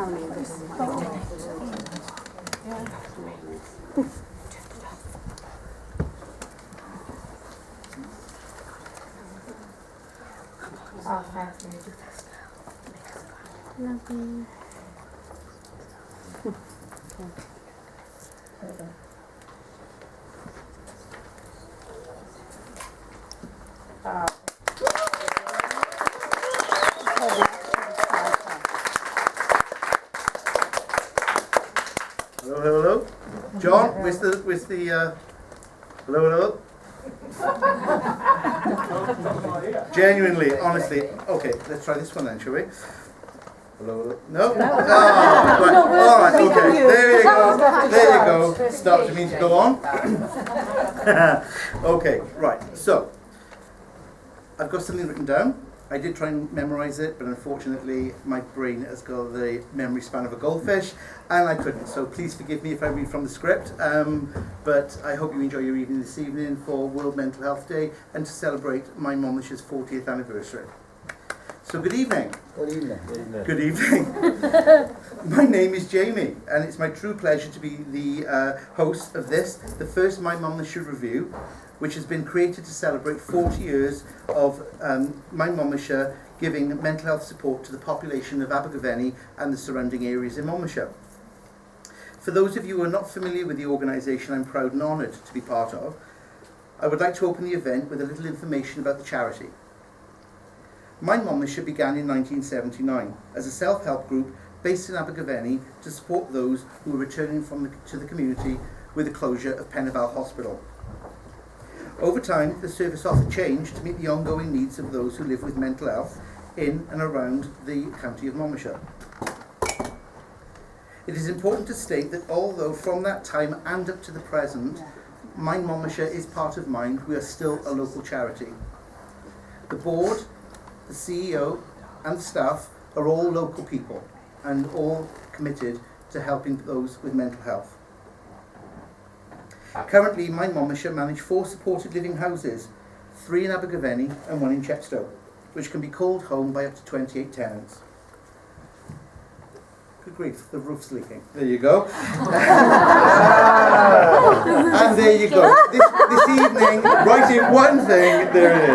Lovely. Hello, hello. John, where's the hello? Genuinely, honestly. Okay, let's try this one then, shall we? Hello? No? Oh, right. All right, okay. There you go. There you go. Start to mean to go on. Okay, right. So, I've got something written down. I did try and memorise it, but unfortunately my brain has got the memory span of a goldfish, and I couldn't. So please forgive me if I read from the script. But I hope you enjoy your evening this evening for World Mental Health Day and to celebrate my Monmouthshire's 40th anniversary. So good evening. Good evening. Good evening. Good evening. My name is Jamie, and it's my true pleasure to be the host of this, the first My Monmouthshire Revue, which has been created to celebrate 40 years of My Monmouthshire giving mental health support to the population of Abergavenny and the surrounding areas in Monmouthshire. For those of you who are not familiar with the organisation I'm proud and honoured to be part of, I would like to open the event with a little information about the charity. My Monmouthshire began in 1979 as a self-help group based in Abergavenny to support those who were returning to the community with the closure of Pennyval Hospital. Over time, the service offer changed to meet the ongoing needs of those who live with mental health in and around the county of Monmouthshire. It is important to state that although from that time and up to the present, Mind Monmouthshire is part of Mind, we are still a local charity. The board, the CEO and staff are all local people and all committed to helping those with mental health. Currently, My Monmouthshire manage 4 supported living houses, 3 in Abergavenny and 1 in Chepstow, which can be called home by up to 28 tenants. Good grief, the roof's leaking. There you go. And there you go. This evening, right in one thing, there it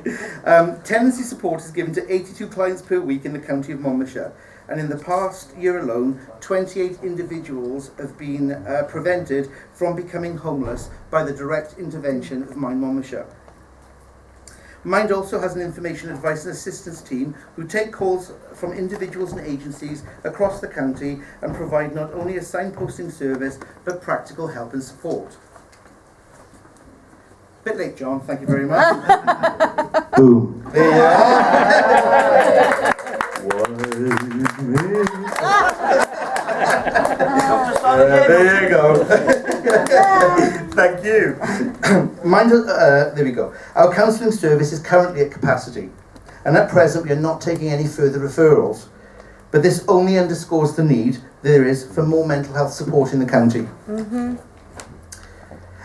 is. Tenancy support is given to 82 clients per week in the county of Monmouthshire. And in the past year alone, 28 individuals have been prevented from becoming homeless by the direct intervention of Mind Monmouthshire. Mind also has an information advice and assistance team who take calls from individuals and agencies across the county and provide not only a signposting service, but practical help and support. Bit late, John, thank you very much. Boom. There you are. There you go. Thank you. There we go. Our counselling service is currently at capacity, and at present we are not taking any further referrals. But this only underscores the need there is for more mental health support in the county. Mm-hmm.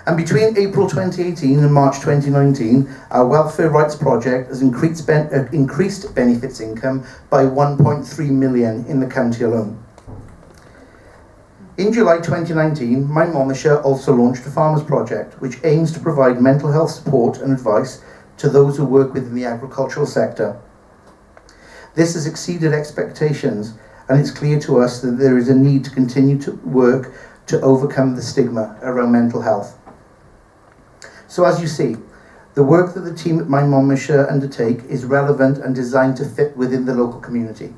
And between April 2018 and March 2019, our Welfare Rights Project has increased benefits income by 1.3 million in the county alone. In July 2019, My Monmouthshire also launched a Farmers Project, which aims to provide mental health support and advice to those who work within the agricultural sector. This has exceeded expectations, and it's clear to us that there is a need to continue to work to overcome the stigma around mental health. So as you see, the work that the team at My Monmouthshire undertake is relevant and designed to fit within the local community.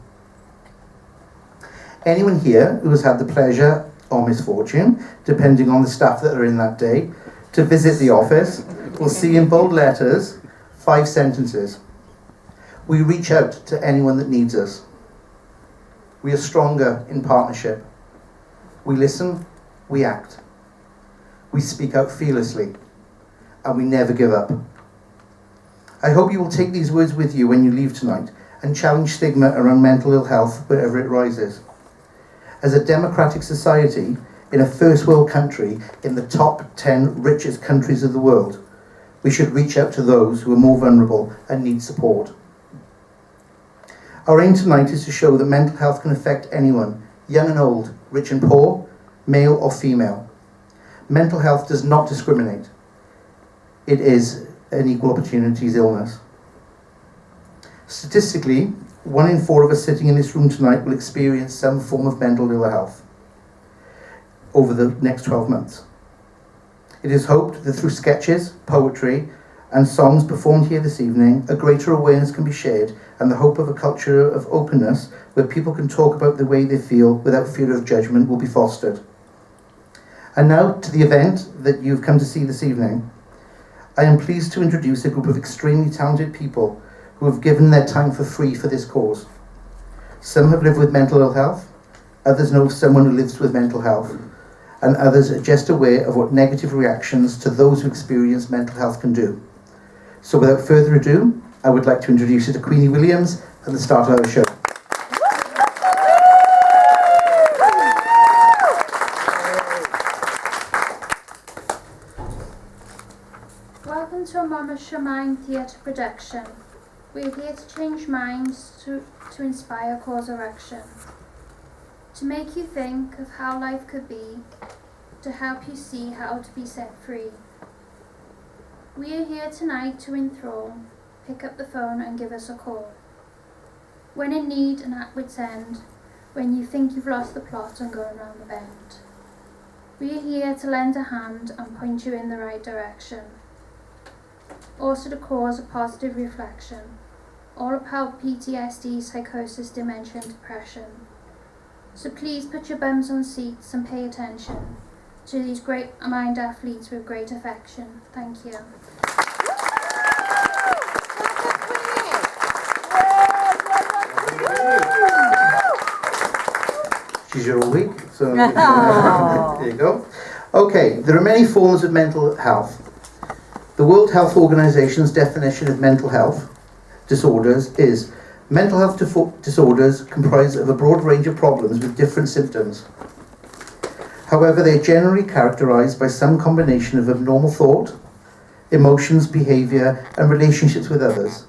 Anyone here who has had the pleasure or misfortune, depending on the staff that are in that day, to visit the office will see in bold letters 5 sentences. We reach out to anyone that needs us. We are stronger in partnership. We listen, we act. We speak out fearlessly. And we never give up. I hope you will take these words with you when you leave tonight and challenge stigma around mental ill health wherever it rises. As a democratic society, in a first world country, in the top 10 richest countries of the world, we should reach out to those who are more vulnerable and need support. Our aim tonight is to show that mental health can affect anyone, young and old, rich and poor, male or female. Mental health does not discriminate. It is an equal opportunities illness. Statistically, 1 in 4 of us sitting in this room tonight will experience some form of mental ill health over the next 12 months. It is hoped that through sketches, poetry, and songs performed here this evening, a greater awareness can be shared, and the hope of a culture of openness where people can talk about the way they feel without fear of judgment will be fostered. And now to the event that you've come to see this evening. I am pleased to introduce a group of extremely talented people who have given their time for free for this cause. Some have lived with mental ill health, others know of someone who lives with mental health, and others are just aware of what negative reactions to those who experience mental health can do. So without further ado, I would like to introduce you to Queenie Williams at the start of our show. Welcome to a Monmouthshire Theatre production. We are here to change minds, to inspire cause of action, to make you think of how life could be, to help you see how to be set free. We are here tonight to enthrall. Pick up the phone and give us a call. When in need and at wit's end, when you think you've lost the plot and going round the bend. We are here to lend a hand and point you in the right direction. Also to cause a positive reflection, all about PTSD, psychosis, dementia and depression. So please put your bums on seats and pay attention to these great mind athletes with great affection. Thank you. She's your all week, so there you go. Okay, there are many forms of mental health. The World Health Organization's definition of mental health disorders is mental health disorders comprise of a broad range of problems with different symptoms. However, they are generally characterized by some combination of abnormal thought, emotions, behavior, and relationships with others.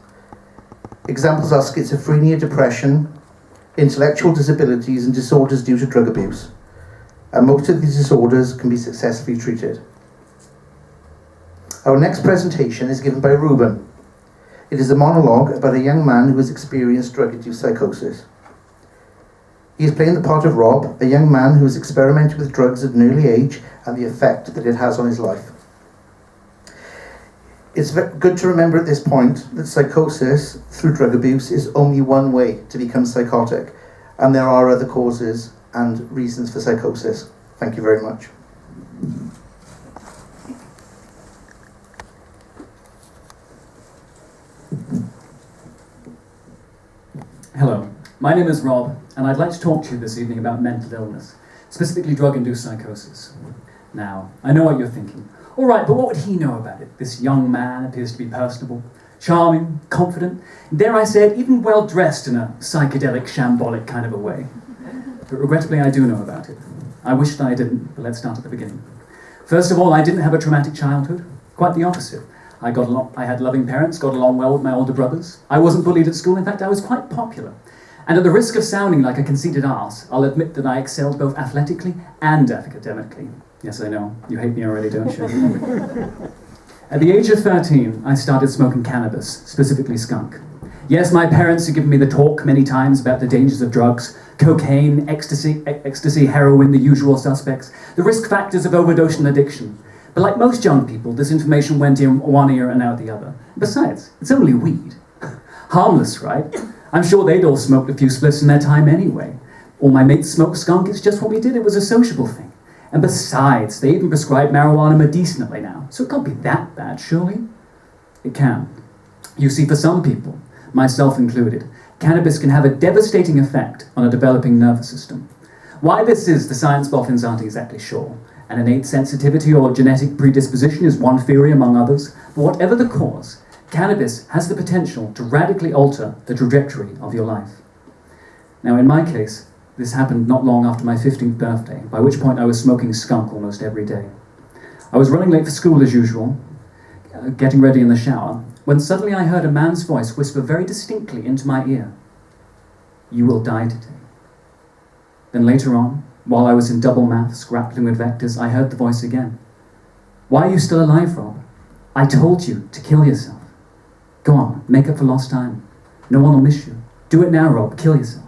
Examples are schizophrenia, depression, intellectual disabilities, and disorders due to drug abuse. And most of these disorders can be successfully treated. Our next presentation is given by Ruben. It is a monologue about a young man who has experienced drug-induced psychosis. He is playing the part of Rob, a young man who has experimented with drugs at an early age and the effect that it has on his life. It's good to remember at this point that psychosis through drug abuse is only one way to become psychotic, and there are other causes and reasons for psychosis. Thank you very much. Hello, my name is Rob, and I'd like to talk to you this evening about mental illness, specifically drug-induced psychosis. Now, I know what you're thinking. All right, but what would he know about it? This young man appears to be personable, charming, confident, and dare I say it, even well-dressed in a psychedelic, shambolic kind of a way. But regrettably, I do know about it. I wish that I didn't, but let's start at the beginning. First of all, I didn't have a traumatic childhood. Quite the opposite. I had loving parents, got along well with my older brothers. I wasn't bullied at school, in fact I was quite popular. And at the risk of sounding like a conceited arse, I'll admit that I excelled both athletically and academically. Yes, I know, you hate me already, don't you? At the age of 13, I started smoking cannabis, specifically skunk. Yes, my parents had given me the talk many times about the dangers of drugs, cocaine, ecstasy, heroin, the usual suspects, the risk factors of overdose and addiction. But like most young people, this information went in one ear and out the other. Besides, it's only weed. Harmless, right? I'm sure they'd all smoked a few spliffs in their time anyway. All my mates smoked skunk, it's just what we did, it was a sociable thing. And besides, they even prescribe marijuana medicinally now, so it can't be that bad, surely? It can. You see, for some people, myself included, cannabis can have a devastating effect on a developing nervous system. Why this is, the science boffins aren't exactly sure. An innate sensitivity or genetic predisposition is one theory among others, but whatever the cause, cannabis has the potential to radically alter the trajectory of your life. Now, in my case, this happened not long after my 15th birthday, by which point I was smoking skunk almost every day. I was running late for school as usual, getting ready in the shower, when suddenly I heard a man's voice whisper very distinctly into my ear, You will die today. Then later on, while I was in double maths, grappling with vectors, I heard the voice again. Why are you still alive, Rob? I told you to kill yourself. Go on, make up for lost time. No one will miss you. Do it now, Rob, kill yourself.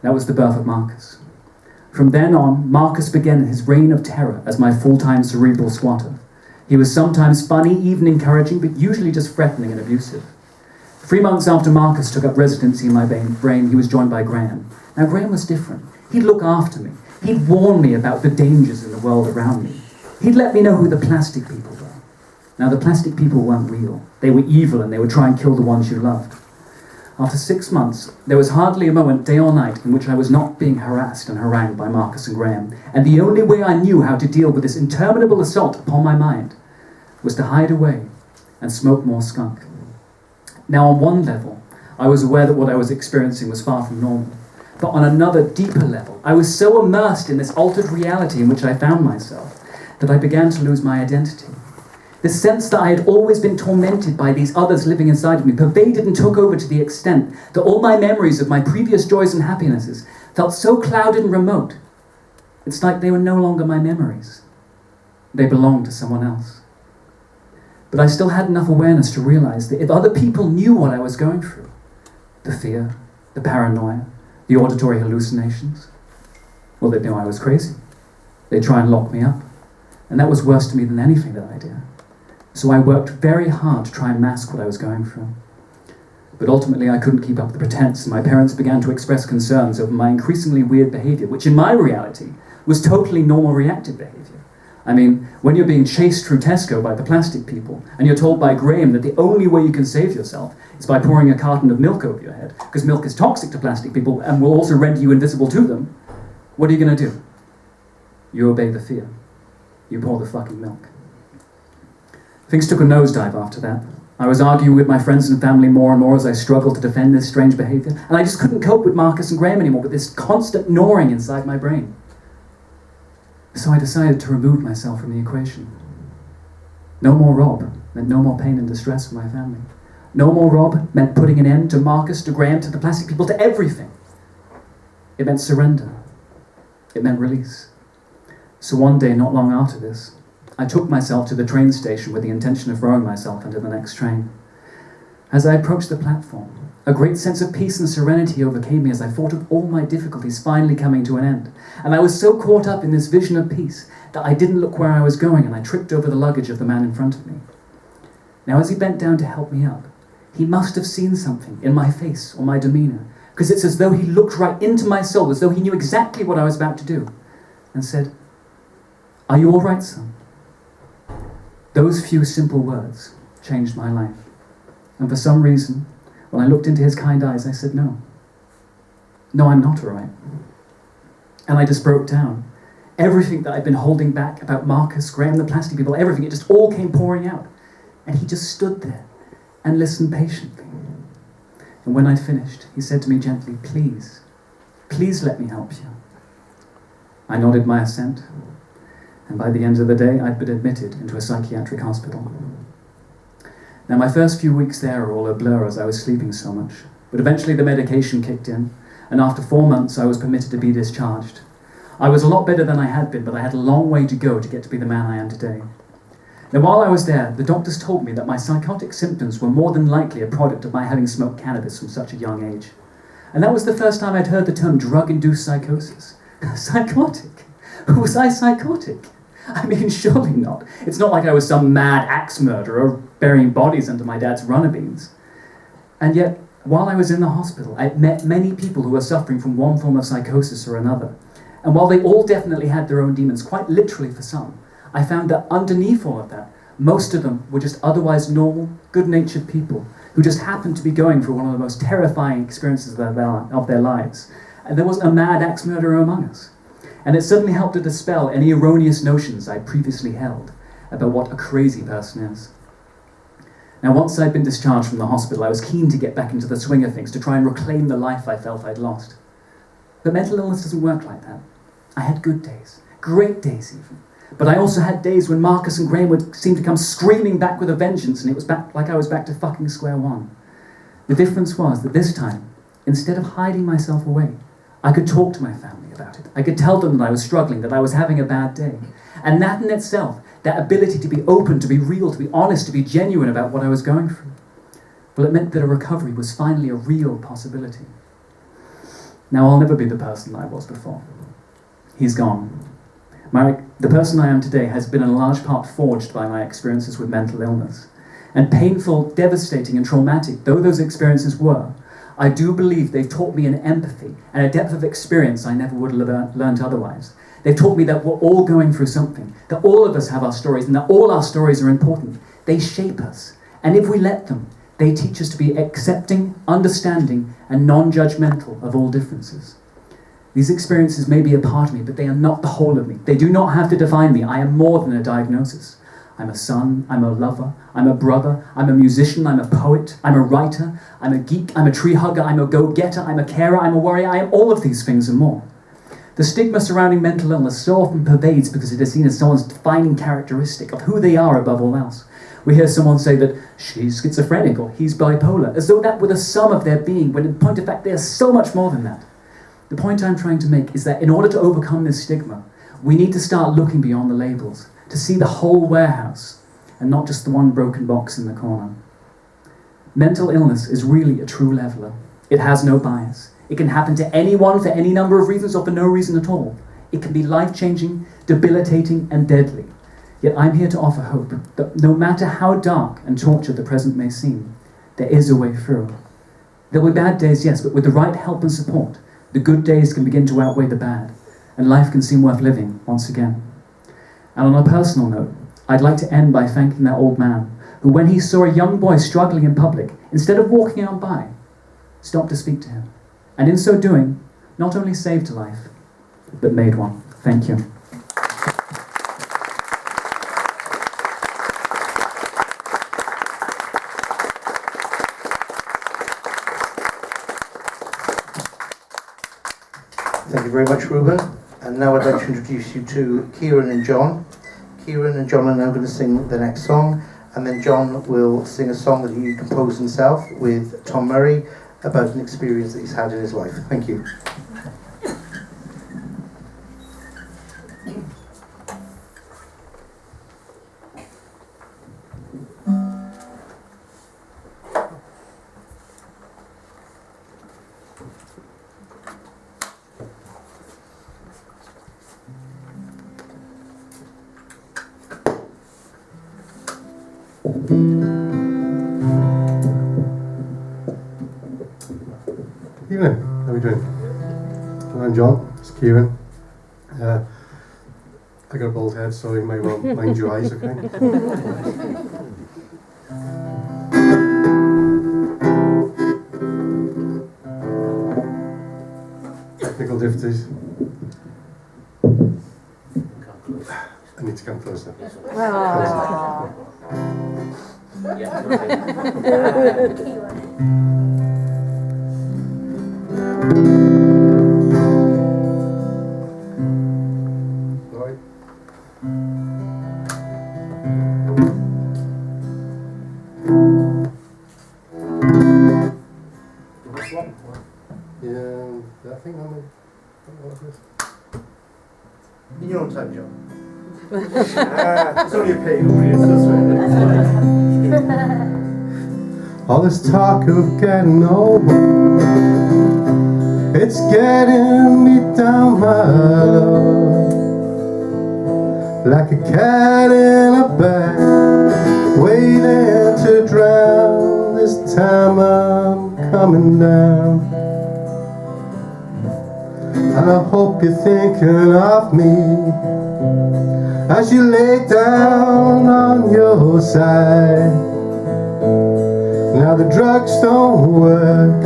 That was the birth of Marcus. From then on, Marcus began his reign of terror as my full-time cerebral squatter. He was sometimes funny, even encouraging, but usually just threatening and abusive. 3 months after Marcus took up residency in my brain, he was joined by Graham. Now, Graham was different. He'd look after me. He'd warn me about the dangers in the world around me. He'd let me know who the plastic people were. Now, the plastic people weren't real. They were evil, and they would try and kill the ones you loved. After 6 months, there was hardly a moment, day or night, in which I was not being harassed and harangued by Marcus and Graham, and the only way I knew how to deal with this interminable assault upon my mind was to hide away and smoke more skunk. Now, on one level, I was aware that what I was experiencing was far from normal. But on another, deeper level, I was so immersed in this altered reality in which I found myself that I began to lose my identity. The sense that I had always been tormented by these others living inside of me pervaded and took over to the extent that all my memories of my previous joys and happinesses felt so clouded and remote. It's like they were no longer my memories. They belonged to someone else. But I still had enough awareness to realize that if other people knew what I was going through, the fear, the paranoia, the auditory hallucinations, well, they'd know I was crazy. They'd try and lock me up. And that was worse to me than anything that I did. So I worked very hard to try and mask what I was going through. But ultimately I couldn't keep up the pretense, and my parents began to express concerns over my increasingly weird behaviour, which in my reality was totally normal reactive behaviour. I mean, when you're being chased through Tesco by the plastic people, and you're told by Graham that the only way you can save yourself is by pouring a carton of milk over your head, because milk is toxic to plastic people and will also render you invisible to them, what are you going to do? You obey the fear. You pour the fucking milk. Things took a nosedive after that. I was arguing with my friends and family more and more as I struggled to defend this strange behaviour, and I just couldn't cope with Marcus and Graham anymore, with this constant gnawing inside my brain. So I decided to remove myself from the equation. No more Rob meant no more pain and distress for my family. No more Rob meant putting an end to Marcus, to Graham, to the plastic people, to everything. It meant surrender. It meant release. So one day, not long after this, I took myself to the train station with the intention of throwing myself into the next train. As I approached the platform, a great sense of peace and serenity overcame me as I thought of all my difficulties finally coming to an end. And I was so caught up in this vision of peace that I didn't look where I was going, and I tripped over the luggage of the man in front of me. Now, as he bent down to help me up, he must have seen something in my face or my demeanour, because it's as though he looked right into my soul, as though he knew exactly what I was about to do, and said, "Are you all right, son?" Those few simple words changed my life. And for some reason, when I looked into his kind eyes, I said, no. No, I'm not all right. And I just broke down. Everything that I'd been holding back about Marcus, Graham, the plastic people, everything, it just all came pouring out. And he just stood there and listened patiently. And when I'd finished, he said to me gently, please let me help you. I nodded my assent. And by the end of the day, I'd been admitted into a psychiatric hospital. Now, my first few weeks there were all a blur as I was sleeping so much, but eventually the medication kicked in, and after 4 months I was permitted to be discharged. I was a lot better than I had been, but I had a long way to go to get to be the man I am today. Now, while I was there, the doctors told me that my psychotic symptoms were more than likely a product of my having smoked cannabis from such a young age. And that was the first time I'd heard the term drug-induced psychosis. Psychotic? Was I psychotic? I mean, surely not. It's not like I was some mad axe murderer burying bodies under my dad's runner beans. And yet, while I was in the hospital, I met many people who were suffering from one form of psychosis or another. And while they all definitely had their own demons, quite literally for some, I found that underneath all of that, most of them were just otherwise normal, good-natured people who just happened to be going through one of the most terrifying experiences of their lives. And there was a mad axe murderer among us. And it certainly helped to dispel any erroneous notions I previously held about what a crazy person is. Now, once I'd been discharged from the hospital, I was keen to get back into the swing of things, to try and reclaim the life I felt I'd lost. But mental illness doesn't work like that. I had good days, great days even. But I also had days when Marcus and Graham would seem to come screaming back with a vengeance, and it was back like I was back to fucking square one. The difference was that this time, instead of hiding myself away, I could talk to my family about it. I could tell them that I was struggling, that I was having a bad day. And that in itself, that ability to be open, to be real, to be honest, to be genuine about what I was going through, well, it meant that a recovery was finally a real possibility. Now, I'll never be the person I was before. He's gone. The person I am today has been in large part forged by my experiences with mental illness. And painful, devastating, and traumatic though those experiences were, I do believe they've taught me an empathy and a depth of experience I never would have learned otherwise. They've taught me that we're all going through something, that all of us have our stories, and that all our stories are important. They shape us, and if we let them, they teach us to be accepting, understanding, and non-judgmental of all differences. These experiences may be a part of me, but they are not the whole of me. They do not have to define me. I am more than a diagnosis. I'm a son, I'm a lover, I'm a brother, I'm a musician, I'm a poet, I'm a writer, I'm a geek, I'm a tree hugger, I'm a go-getter, I'm a carer, I'm a warrior, I am all of these things and more. The stigma surrounding mental illness so often pervades because it is seen as someone's defining characteristic of who they are above all else. We hear someone say that she's schizophrenic or he's bipolar, as though that were the sum of their being, when in point of fact they are so much more than that. The point I'm trying to make is that in order to overcome this stigma, we need to start looking beyond the labels, to see the whole warehouse, and not just the one broken box in the corner. Mental illness is really a true leveler. It has no bias. It can happen to anyone for any number of reasons or for no reason at all. It can be life-changing, debilitating, and deadly. Yet I'm here to offer hope that no matter how dark and tortured the present may seem, there is a way through. There will be bad days, yes, but with the right help and support, the good days can begin to outweigh the bad, and life can seem worth living once again. And on a personal note, I'd like to end by thanking that old man who, when he saw a young boy struggling in public, instead of walking on by, stopped to speak to him. And in so doing, not only saved a life, but made one. Thank you. Thank you very much, Ruben. And now I'd like to introduce you to Kieran and John. Kieran and John are now going to sing the next song, and then John will sing a song that he composed himself with Tom Murray about an experience that he's had in his life. Thank you. Evening, how are we doing? I'm John, it's Kieran. I got a bald head, so you may well mind your eyes, okay? Technical difficulties. I need to come closer. Yeah, I think In your own time, John. It's only a paid audience, that's right. all this talk of getting over, it's getting me down, my love, like a cat in a bag, waiting to drown. This time I'm coming down, and I hope you're thinking of me as you lay down on your side. Now the drugs don't work,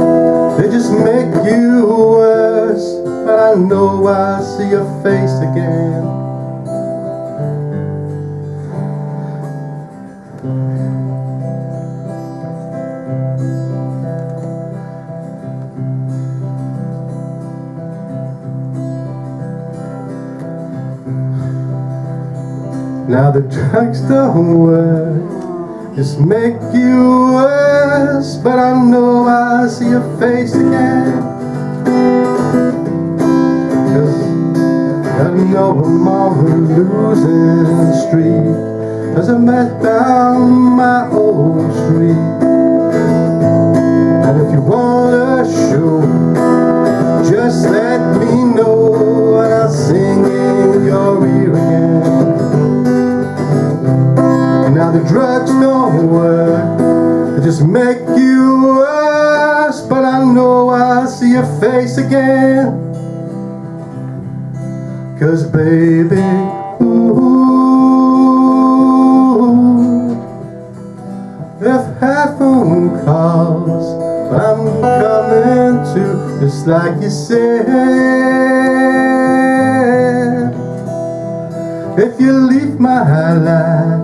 they just make you worse, but I know I'll see your face again. Now the drugs don't work, just make you worse, us, but I know I'll see your face again. 'Cause I know I'm on a losing streak as I met down my old street. And if you want a show, just let me know and I'll sing in your ear again. Now the drugs don't work, they just make you worse, but I know I'll see your face again. 'Cause baby, ooh, if heaven calls, I'm coming to, just like you said. If you leave my life,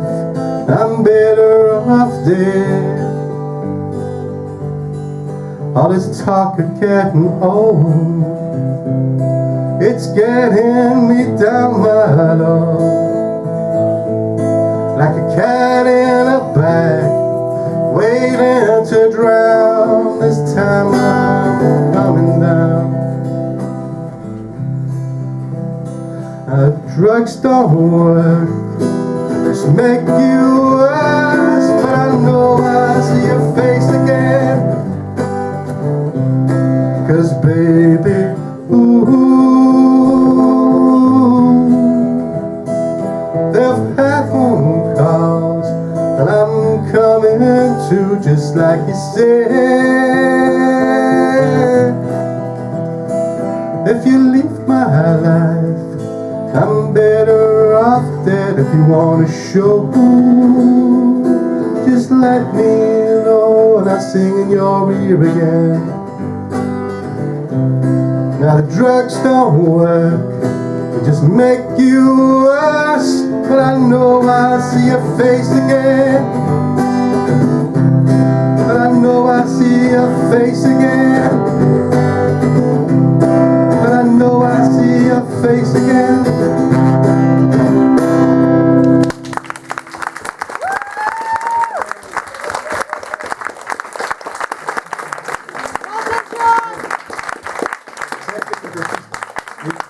I'm better off dead. All this talk of getting old, it's getting me down my low, like a cat in a bag, waiting to drown. This time I'm coming down. Drugs don't work, just make you worse, but I know I'll see your face again. 'Cause baby, ooh, if heaven calls, and I'm coming to, just like you said. If you leave my life, I'm better off dead. If you want a show, just let me know and I'll sing in your ear again. Now the drugs don't work, they just make you worse, but I know I'll see your face again. But I know I'll see your face again. But I know I'll see your face again.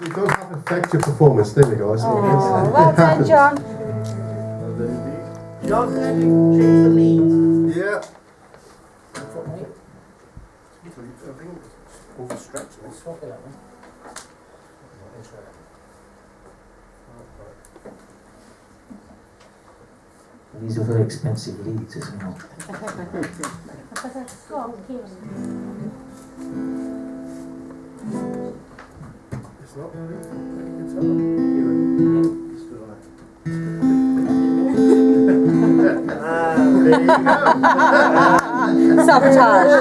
We don't have effective performance. There we go. That's what it is. Well done, John. John, can you change the lead? Yeah. These are very expensive leads, isn't it? It's not really there you go. Sabotage.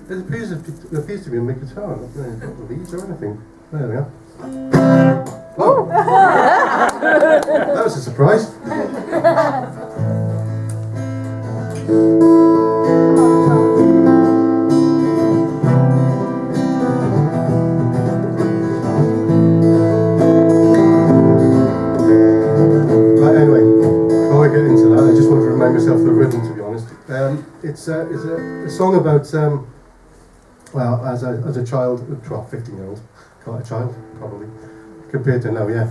There appears to be a mic guitar, not the leads or anything. There we are. Oh! That was a surprise. Right, anyway, before I get into that, I just want to remind myself of the rhythm, to be honest. It's a song about, well, as a child, 15-year-old, quite a child, probably, compared to now, yeah.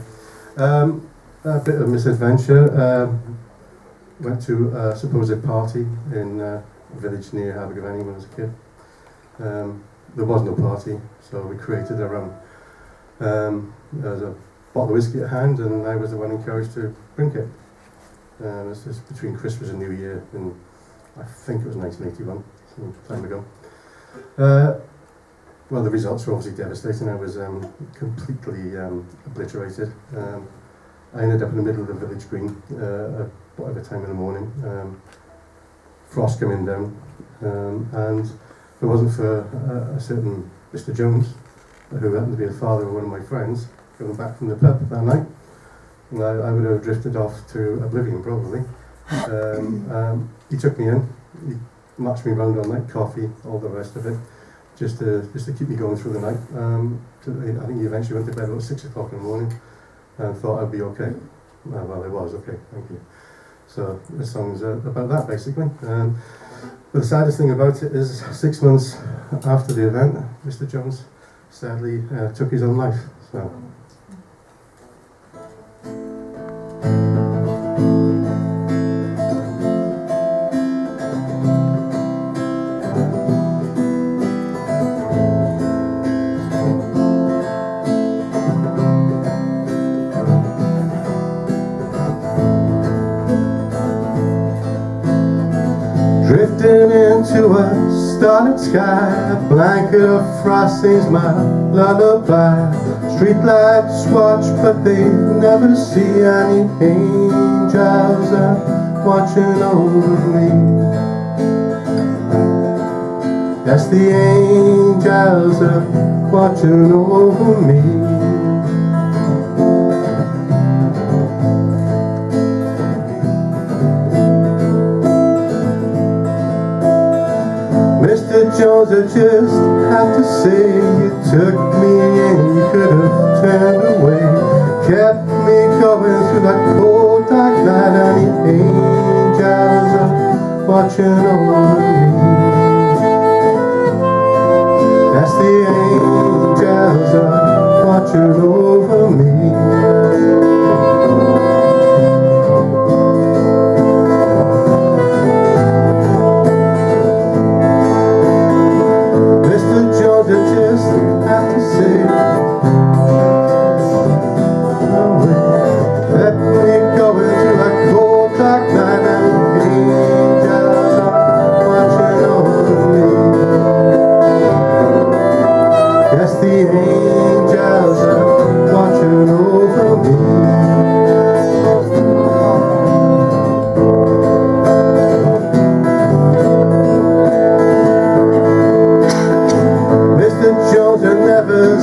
A bit of misadventure. Went to a supposed party in a village near Abergavenny when I was a kid. There was no party, so we created our own. There was a bottle of whiskey at hand, and I was the one encouraged to drink it. This was between Christmas and New Year, in I think it was 1981, some time ago. Well, the results were obviously devastating. I was completely obliterated. I ended up in the middle of the village green at whatever time in the morning. Frost coming down, and if it wasn't for a certain Mr. Jones, who happened to be the father of one of my friends, coming back from the pub that night, and I would have drifted off to oblivion probably. He took me in, he marched me around all night, coffee, all the rest of it, just to keep me going through the night. I think he eventually went to bed about 6 o'clock in the morning and thought I'd be okay. Well, I was okay, thank you. So the song's about that, basically. But the saddest thing about it is 6 months after the event, Mr. Jones sadly took his own life. So. Drifting into a starlit sky, a blanket of frost sings my lullaby. Streetlights watch, but they never see any angels are watching over me. Yes, the angels are watching over me. Mr. Jones, I just have to say, you took me and you could have turned away. Kept me going through that cold dark night, and the angels are watching over me. Yes, the angels are watching over me.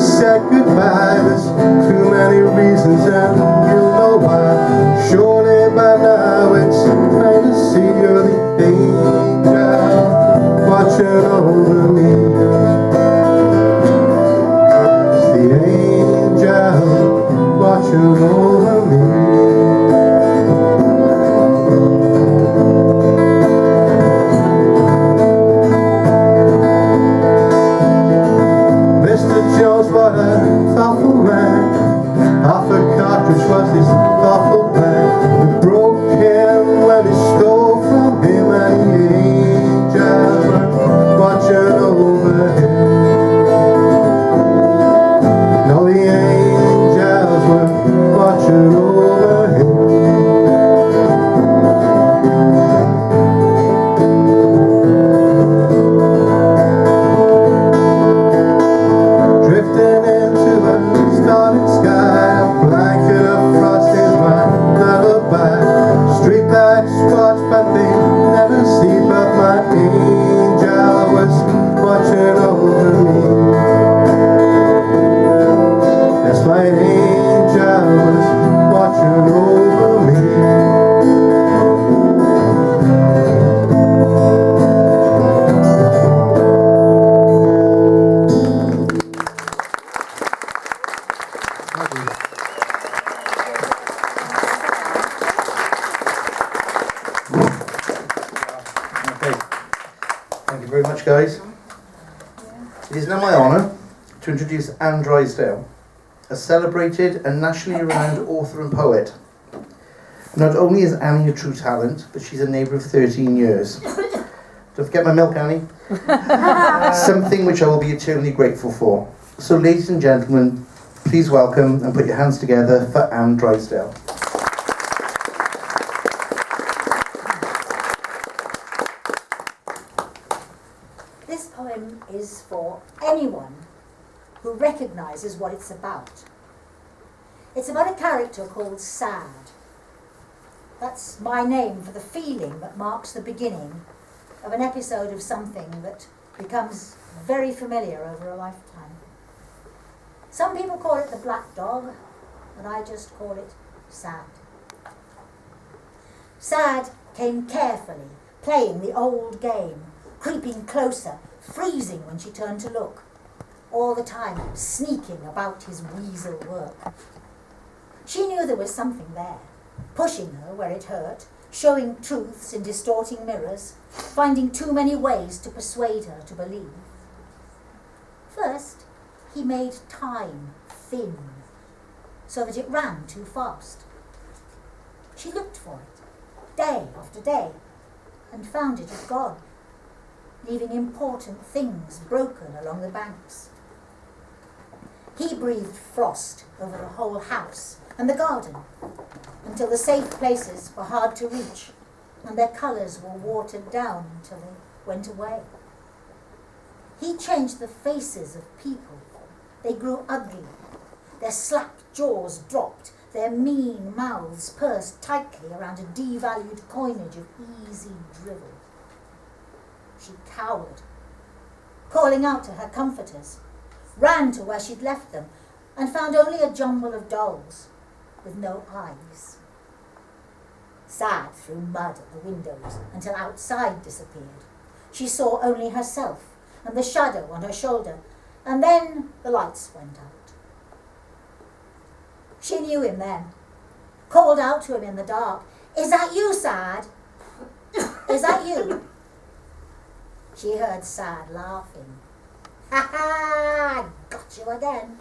Said goodbye, there's too many reasons and you'll know why. Surely by now it's plain to see you're the angel watching over me. It's the angel watching over me. What a thoughtful man. Half a cartridge was his thoughtful plan. We broke him when we stole from him, and the angels were watching over him. No, the angels were watching over him. Guys, it is now my honour to introduce Anne Drysdale, a celebrated and nationally renowned author and poet. Not only is Annie a true talent, but she's a neighbour of 13 years. Don't forget my milk, Annie. Something which I will be eternally grateful for. So, ladies and gentlemen, please welcome and put your hands together for Anne Drysdale. This poem is for anyone who recognises what it's about. It's about a character called Sad. That's my name for the feeling that marks the beginning of an episode of something that becomes very familiar over a lifetime. Some people call it the black dog, but I just call it Sad. Sad came carefully, playing the old game, creeping closer, freezing when she turned to look, all the time sneaking about his weasel work. She knew there was something there, pushing her where it hurt, showing truths in distorting mirrors, finding too many ways to persuade her to believe. First, he made time thin, so that it ran too fast. She looked for it, day after day, and found it had gone, leaving important things broken along the banks. He breathed frost over the whole house and the garden, until the safe places were hard to reach, and their colours were watered down until they went away. He changed the faces of people. They grew ugly. Their slack jaws dropped, their mean mouths pursed tightly around a devalued coinage of easy drivel. She cowered, calling out to her comforters, ran to where she'd left them, and found only a jumble of dolls with no eyes. Sad threw mud at the windows until outside disappeared. She saw only herself and the shadow on her shoulder, and then the lights went out. She knew him then, called out to him in the dark, "Is that you, Sad? Is that you?" She heard Sad laughing. "Ha ha! Got you again."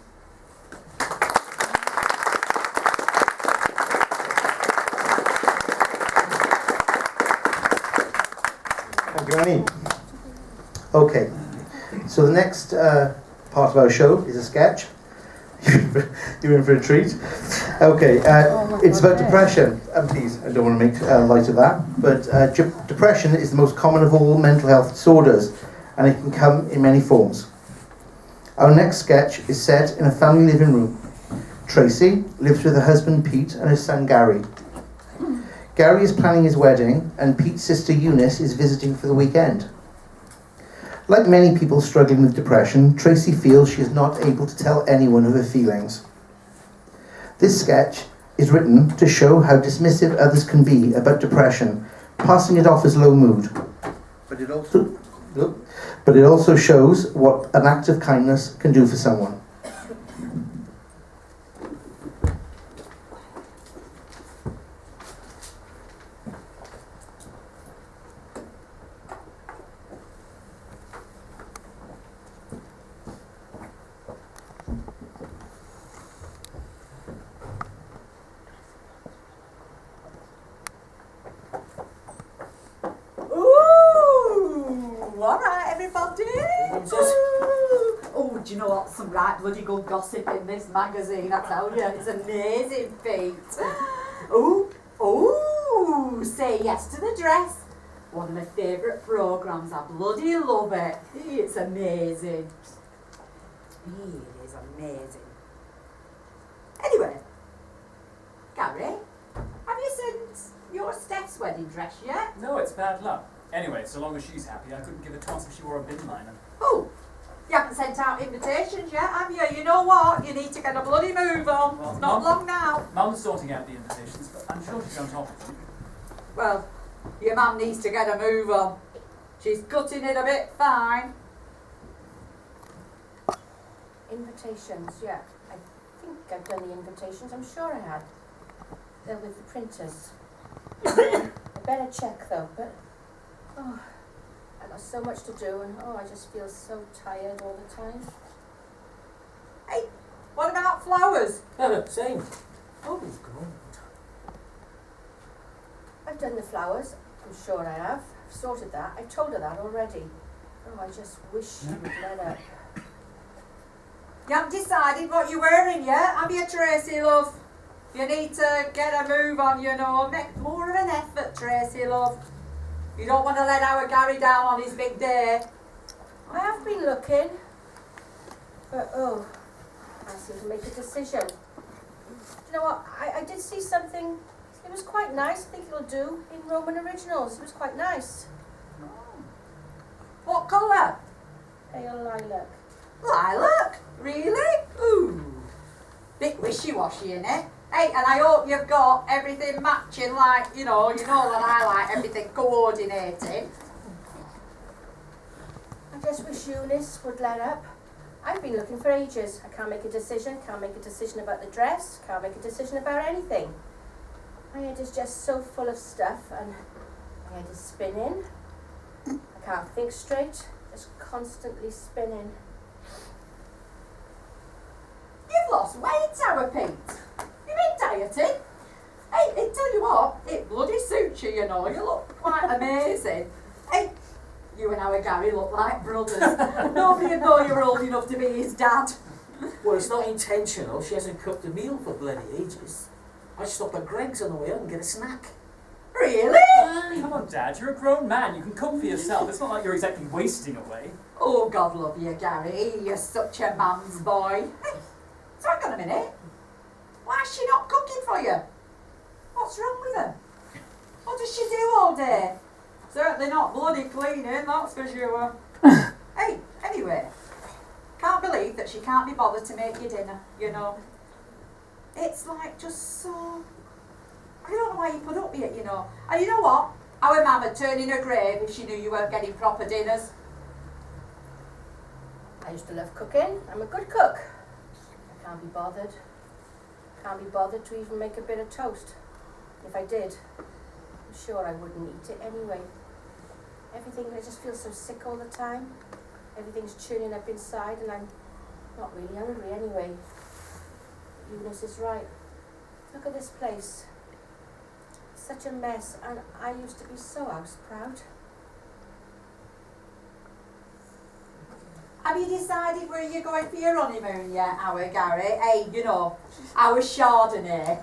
Thank you, Annie. Okay, so the next part of our show is a sketch. You're in for a treat. Okay, it's about depression. Please, I don't want to make light of that, but depression is the most common of all mental health disorders, and it can come in many forms. Our next sketch is set in a family living room. Tracy lives with her husband Pete and his son Gary. Gary is planning his wedding, and Pete's sister Eunice is visiting for the weekend. Like many people struggling with depression, Tracy feels she is not able to tell anyone of her feelings. This sketch is written to show how dismissive others can be about depression, passing it off as low mood. But it also shows what an act of kindness can do for someone. Do you know what? Some right bloody good gossip in this magazine, I tell you. It's amazing, Pete. Say yes to the dress. One of my favourite programmes. I bloody love it. It's amazing. It is amazing. Anyway, Gary, have you sent your Steph's wedding dress yet? No, it's bad luck. Anyway, so long as she's happy, I couldn't give a toss if she wore a bin liner. Oh, you haven't sent out invitations yet, have you? You know what? You need to get a bloody move on. Well, it's not long now. Mum's sorting out the invitations, but I'm sure she's on top of them. Well, your mum needs to get a move on. She's gutting it a bit fine. Invitations, yeah. I think I've done the invitations. I'm sure I had. They're with the printers. I better check though, but I got so much to do and I just feel so tired all the time. Hey, what about flowers? No, same. Oh, God. I've done the flowers. I'm sure I have. I've sorted that. I've told her that already. I just wish she would let up. You haven't decided what you're wearing yet, have you, Tracy, love? You need to get a move on, you know. Make more of an effort, Tracy, love. You don't want to let our Gary down on his big day. I have been looking, but I seem to make a decision. You know what? I did see something. It was quite nice. I think it'll do in Roman Originals. It was quite nice. What colour? Pale lilac. Lilac? Really? Ooh. Bit wishy-washy, innit? Hey, and I hope you've got everything matching, like, you know that I like everything coordinated. I just wish Eunice would let up. I've been looking for ages. I can't make a decision about the dress, can't make a decision about anything. My head is just so full of stuff, and my head is spinning. I can't think straight, just constantly spinning. You've lost weight, Our Pete. You've been dieting. Hey, I tell you what, it bloody suits you, you know. You look quite amazing. Hey, you and our Gary look like brothers. Nobody would know you were old enough to be his dad. Well, it's not intentional. She hasn't cooked a meal for bloody ages. I stop at Greg's on the way out and get a snack. Really? Come on, Dad, you're a grown man. You can cook for yourself. It's not like you're exactly wasting away. Oh, God love you, Gary. You're such a man's boy. Hey, so hang on a minute. Why's she not cooking for you? What's wrong with her? What does she do all day? Certainly not bloody cleaning, that's for sure. Hey, anyway, can't believe that she can't be bothered to make you dinner, you know. It's like just so... I don't know why you put up with it, you know. And you know what? Our mum would turn in her grave if she knew you weren't getting proper dinners. I used to love cooking. I'm a good cook. I can't be bothered. Can't be bothered to even make a bit of toast. If I did, I'm sure I wouldn't eat it anyway. Everything, I just feel so sick all the time. Everything's churning up inside and I'm not really hungry anyway. Eunice is right. Look at this place. Such a mess, and I used to be so house proud. Have you decided where you're going for your honeymoon yet, our Gary? Hey, you know, our Chardonnay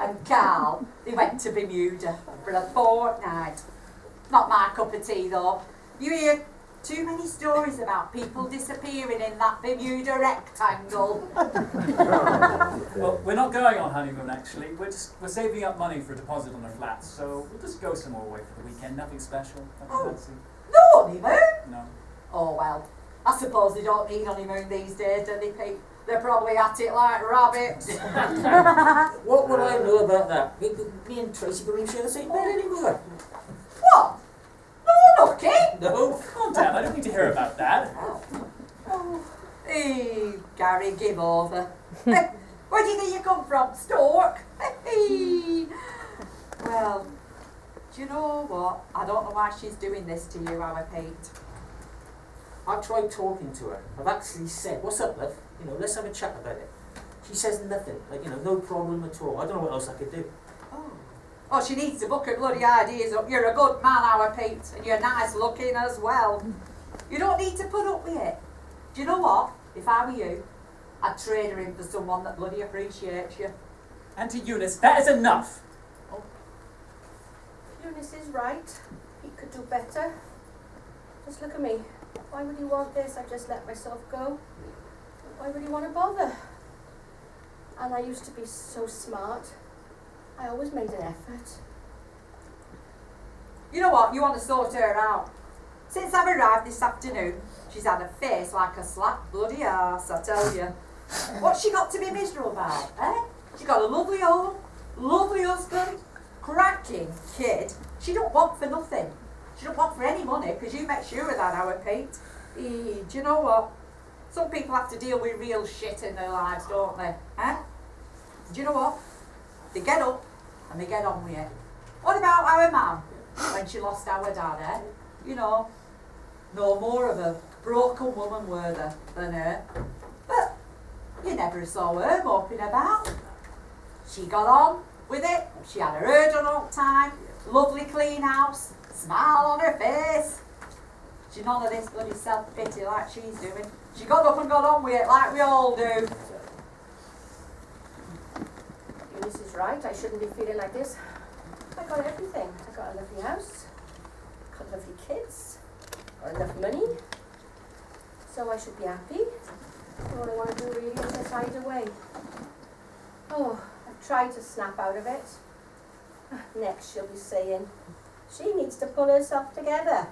and Carl, they went to Bermuda for a fortnight. Not my cup of tea though. You hear too many stories about people disappearing in that Bermuda rectangle. Well, we're not going on honeymoon, actually. We're saving up money for a deposit on our flats, so we'll just go somewhere away for the weekend. Nothing special. Nothing fancy. No honeymoon? No. Oh well, I suppose they don't need honeymoon these days, do they, Pete? They're probably at it like rabbits. What would I know about that? Me and Tracy believe share the same bed anymore. What? No, lucky? No. Come on, Dad, I don't need to hear about that. Oh. Hey, Gary, give over. Where do you think you come from, Stork? Well, do you know what? I don't know why she's doing this to you, our Pete. I've tried talking to her. I've actually said, what's up, love? You know, let's have a chat about it. She says nothing. Like, you know, no problem at all. I don't know what else I could do. Oh, she needs to book her bloody ideas up. You're a good man, our Pete, and you're nice looking as well. You don't need to put up with it. Do you know what? If I were you, I'd trade her in for someone that bloody appreciates you. Auntie Eunice, that is enough. Eunice is right. He could do better. Just look at me. Why would he want this? I just let myself go. Why would he want to bother? And I used to be so smart. I always made an effort. You know what? You want to sort her out. Since I've arrived this afternoon, she's had a face like a slack bloody arse, I tell you. What's she got to be miserable about, eh? She got a lovely home, lovely husband, cracking kid. She don't want for nothing. She don't want for any money, because you make sure of that, our Pete. Do you know what? Some people have to deal with real shit in their lives, don't they? Eh? Do you know what? They get up and they get on with it. What about our mum when she lost our dad, eh? You know, no more of a broken woman were there than her. But you never saw her moping about. She got on with it. She had her hair done all the time. Lovely clean house. Smile on her face. She's none of this bloody self-pity like she's doing. She got up and got on with it like we all do. Eunice is right. I shouldn't be feeling like this. I got everything. I got a lovely house. Got lovely kids. Got enough money. So I should be happy. All I want to do really is get hide away. Oh, I've tried to snap out of it. Next she'll be saying, she needs to pull herself together.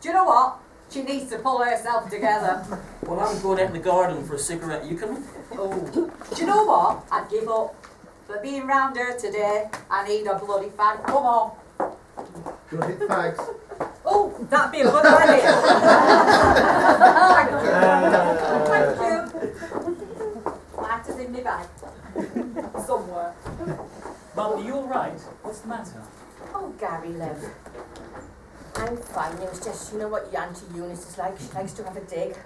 Do you know what? She needs to pull herself together. Well, I'm going out in the garden for a cigarette. You coming? Oh. Do you know what? I'd give up. But being round her today, I need a bloody fag. Come on. Do you want to hit fags? Oh, that'd be a good idea. Thank you. Thank you. Lighters in my bag. Somewhere. Mum, Harry, love. I'm fine. It was just, you know what Auntie Eunice is like. She likes to have a dig.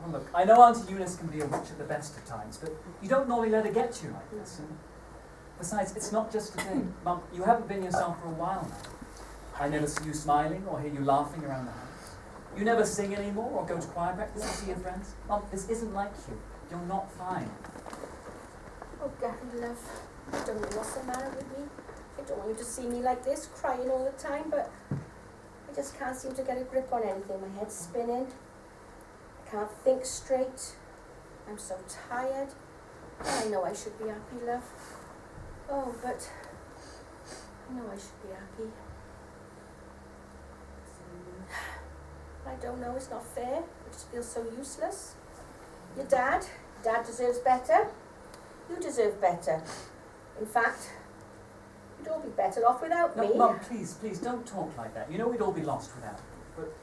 Well, look, I know Auntie Eunice can be a witch at the best of times, but you don't normally let her get to you like this. And besides, it's not just a thing. Mum, you haven't been yourself for a while now. I never see you smiling or hear you laughing around the house. You never sing anymore or go to choir practice or see your friends. Mum, this isn't like you. You're not fine. Oh, Gary, love. I don't know what's the matter with me. I don't want you to see me like this, crying all the time, but I just can't seem to get a grip on anything. My head's spinning. I can't think straight. I'm so tired. I know I should be happy, love. Oh, but I know I should be happy. I don't know, it's not fair. I just feel so useless. Your dad deserves better. You deserve better. In fact, you'd all be better off without me. No, Mum, please, don't talk like that. You know we'd all be lost without you. But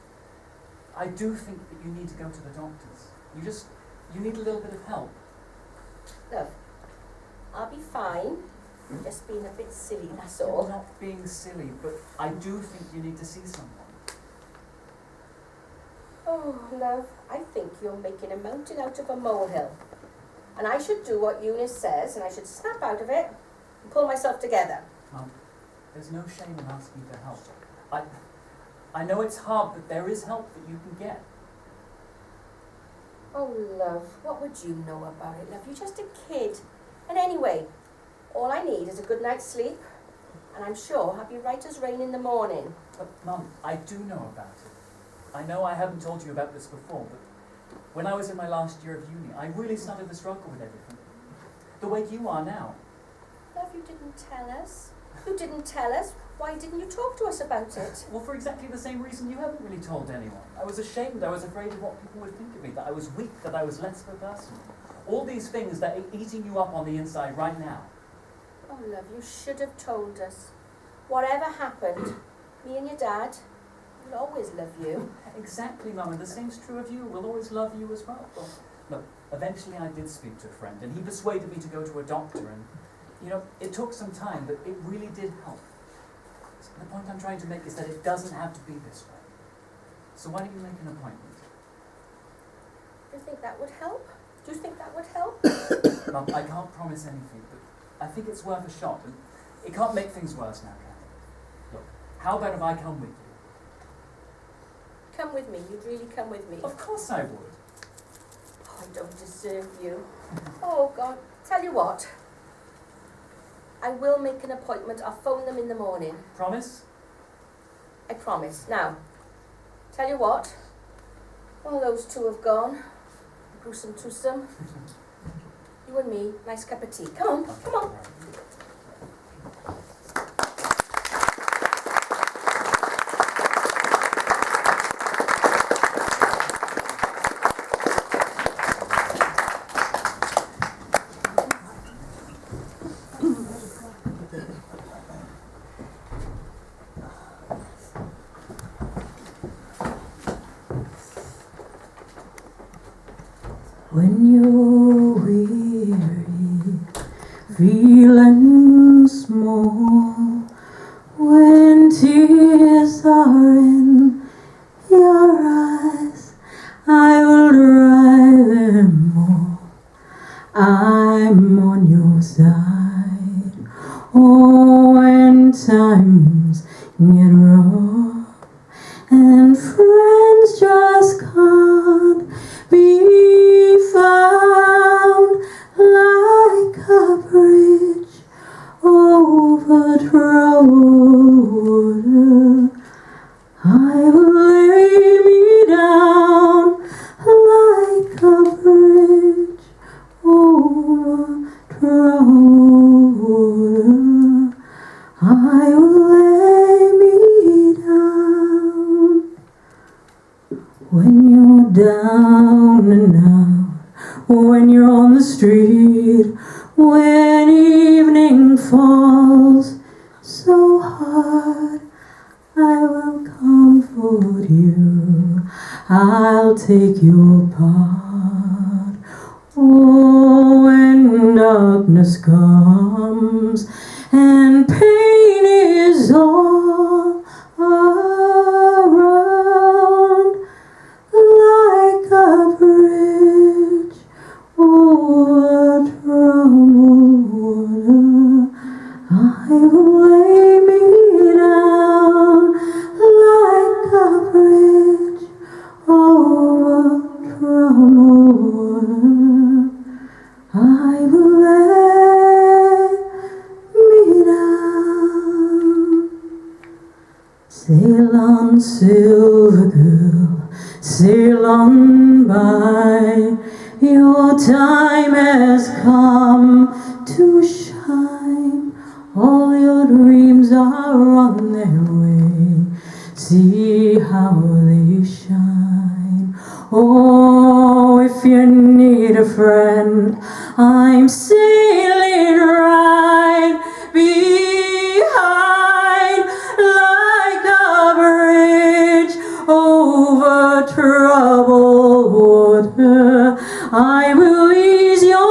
I do think that you need to go to the doctors. You need a little bit of help. Love, I'll be fine. I'm just being a bit silly, that's You're all. not being silly, but I do think you need to see someone. Oh, love, I think you're making a mountain out of a molehill. And I should do what Eunice says, and I should snap out of it and pull myself together. Mum, there's no shame in asking for help. I know it's hard, but there is help that you can get. Oh, love, what would you know about it, love? You're just a kid. And anyway, all I need is a good night's sleep, and I'm sure I'll be right as rain in the morning. But, Mum, I do know about it. I know I haven't told you about this before, but when I was in my last year of uni, I really started to struggle with everything. The way you are now. Love, you didn't tell us. You didn't tell us. Why didn't you talk to us about it? Well, for exactly the same reason you haven't really told anyone. I was ashamed, I was afraid of what people would think of me, that I was weak, that I was less of a person. All these things that are eating you up on the inside right now. Oh, love, you should have told us. Whatever happened, me and your dad will always love you. Exactly, Mum, and the same's true of you. We'll always love you as well. Well, look, eventually I did speak to a friend, and he persuaded me to go to a doctor, and, you know, it took some time, but it really did help. So the point I'm trying to make is that it doesn't have to be this way. So why don't you make an appointment? Do you think that would help? Do you think that would help? Mum, I can't promise anything, but I think it's worth a shot, and it can't make things worse now, can it? Look, how about if I come with you? Come with me. You'd really come with me. Of course I would. Oh, I don't deserve you. Oh, God. Tell you what. I will make an appointment. I'll phone them in the morning. Promise? I promise. Now, tell you what. Well, those two have gone. Gruesome twosome. You and me, nice cup of tea. Come on, come on. When you're weary, feeling small, when tears are in your eyes, I will dry them all. I'm on your side. Oh, when times get rough and friends just can't be found, like a bridge over troubled water, I will lay me down like a bridge over troubled water. I will lay me down. When you're down and out, when you're on the street, when evening falls so hard, I will comfort you, I'll take your part. Oh, when darkness comes and pain is all a bridge over troubled water. I will lay me down like a bridge over troubled water. I will lay me down. Sail on, silver girl, sail on by. Your time has come to shine. All your dreams are on their way. See how they shine. Oh, if you need a friend, I'm sailing right behind like a bridge over troubled water. I will ease your